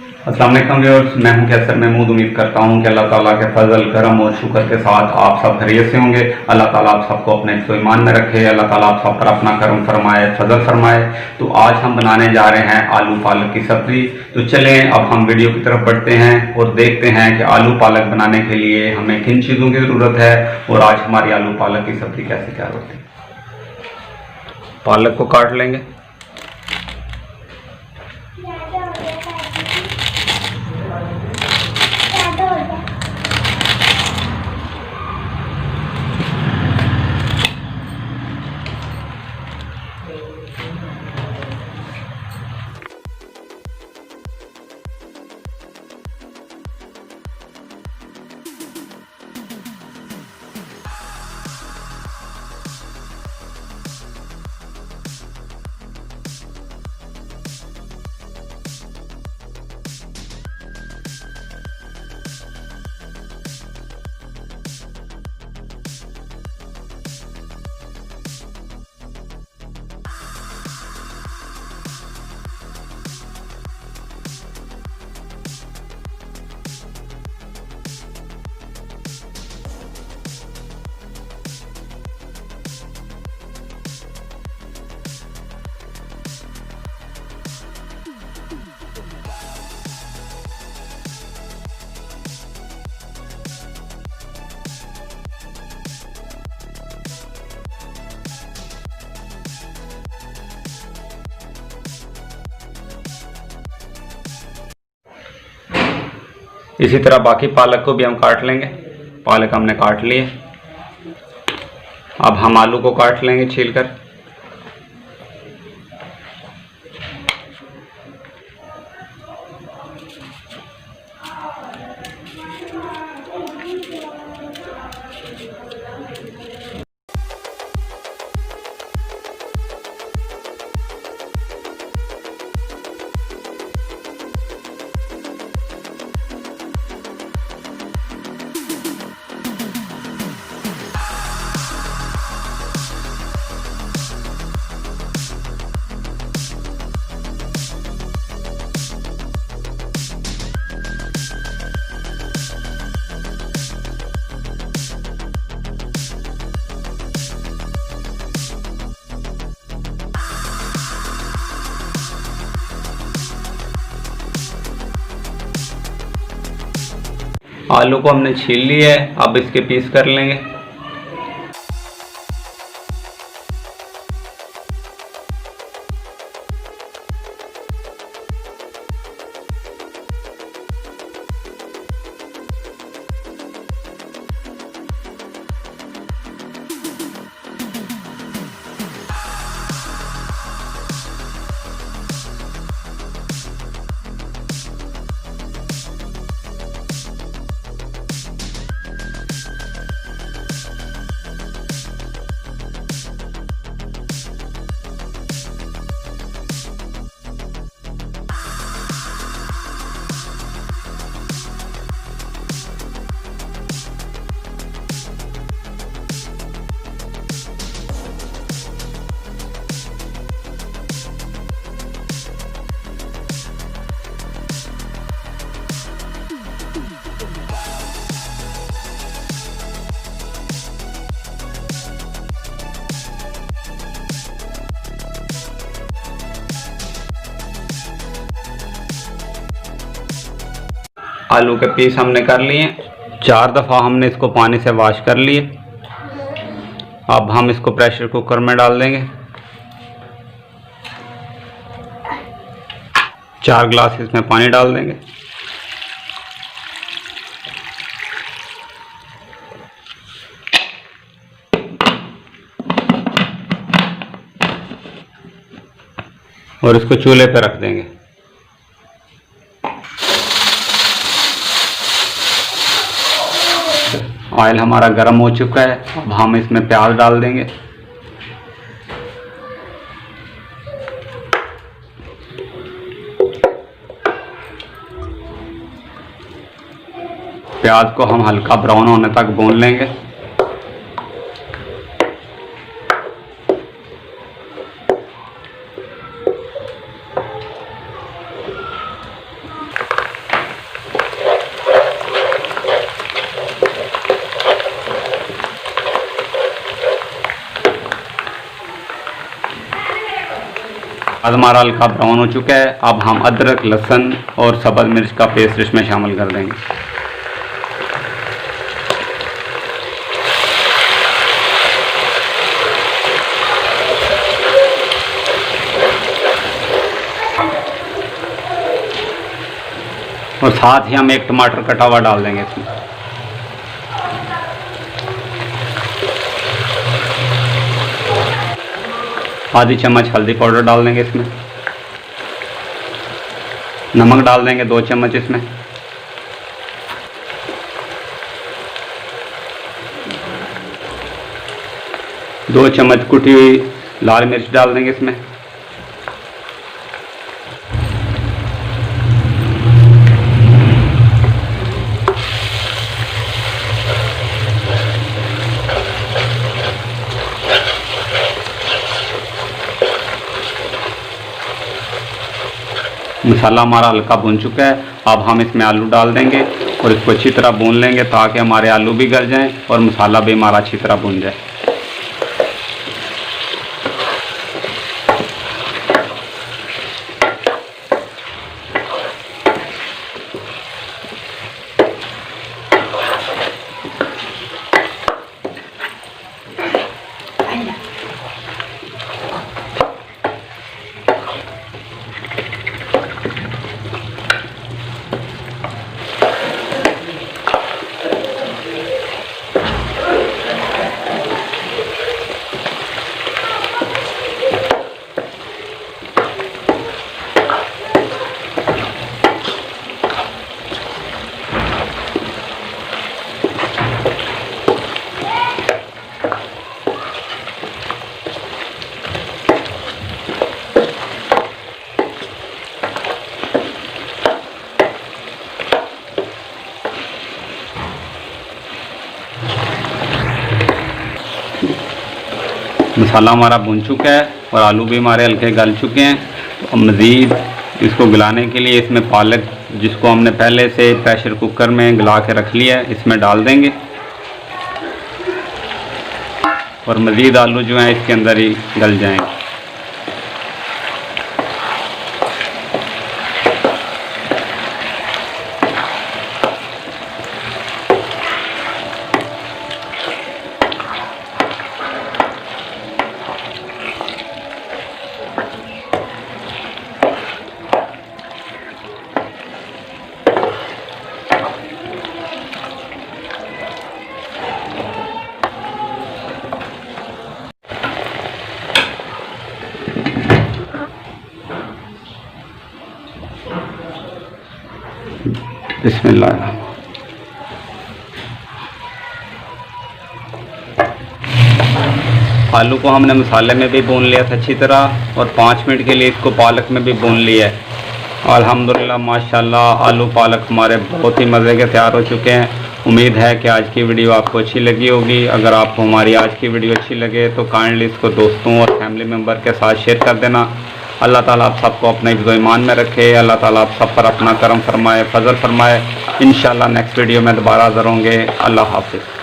अस्सलाम वालेकुम व्यूअर्स, मैं हूं कैसर महमूद। उम्मीद करता हूं कि अल्लाह ताला के फजल करम और शुक्र के साथ आप सब खैरियत से होंगे। अल्लाह ताला आप सबको अपने ईमान में रखे, अल्लाह ताला आप सब पर अपना करम फरमाए, फजल फरमाए। तो आज हम बनाने जा रहे हैं आलू पालक की सब्जी। तो चलें अब हम वीडियो की तरफ बढ़ते हैं और देखते हैं कि आलू पालक बनाने के लिए हमें किन चीज़ों की ज़रूरत है और आज हमारी आलू पालक की सब्जी कैसे तैयार होती है। पालक को काट लेंगे। इसी तरह बाकी पालक को भी हम काट लेंगे। पालक हमने काट लिए। अब हम आलू को काट लेंगे छीलकर। आलू को हमने छील लिया है, अब इसके पीस कर लेंगे। आलू के पीस हमने कर लिए। 4 दफ़ा हमने इसको पानी से वॉश कर लिए। अब हम इसको प्रेशर कुकर में डाल देंगे। 4 गिलास इसमें पानी डाल देंगे। और इसको चूल्हे पर रख देंगे। ऑयल हमारा गर्म हो चुका है। अब हम इसमें प्याज डाल देंगे। प्याज को हम हल्का ब्राउन होने तक भून लेंगे। आज हमारा हल्का ब्राउन हो चुका है। अब हम अदरक, लहसुन और सब्ज़ मिर्च का पेस्ट इसमें शामिल कर देंगे। और साथ ही हम एक टमाटर कटा हुआ डाल देंगे इसमें। आधी चम्मच हल्दी पाउडर डाल देंगे इसमें। नमक डाल देंगे 2 चम्मच इसमें। दो चम्मच कुटी हुई लाल मिर्च डाल देंगे इसमें। मसाला हमारा हल्का भून चुका है। अब हम इसमें आलू डाल देंगे और इसको अच्छी तरह भून लेंगे ताकि हमारे आलू भी गल जाएं और मसाला भी हमारा अच्छी तरह भून जाए। मसाला हमारा भुन चुका है और आलू भी हमारे हल्के गल चुके हैं। तो मज़ीद इसको गलाने के लिए इसमें पालक, जिसको हमने पहले से प्रेशर कुकर में गला के रख लिया है, इसमें डाल देंगे। और मज़ीद आलू जो हैं इसके अंदर ही गल जाएंगे। बिस्मिल्लाह। आलू को हमने मसाले में भी भून लिया था अच्छी तरह और 5 मिनट के लिए इसको पालक में भी भून लिया है। अल्हम्दुलिल्लाह माशाल्लाह आलू पालक हमारे बहुत ही मज़े के तैयार हो चुके हैं। उम्मीद है कि आज की वीडियो आपको अच्छी लगी होगी। अगर आपको हमारी आज की वीडियो अच्छी लगे तो काइंडली इसको दोस्तों और फैमिली मेम्बर के साथ शेयर कर देना। अल्लाह ताला आप सबको अपने हिफ्ज़ व ईमान में रखे। अल्लाह ताला आप सब पर अपना करम फरमाए, फजल फरमाए। इंशाअल्लाह नेक्स्ट वीडियो में दोबारा हाज़िर होंगे। अल्लाह हाफ़िज़।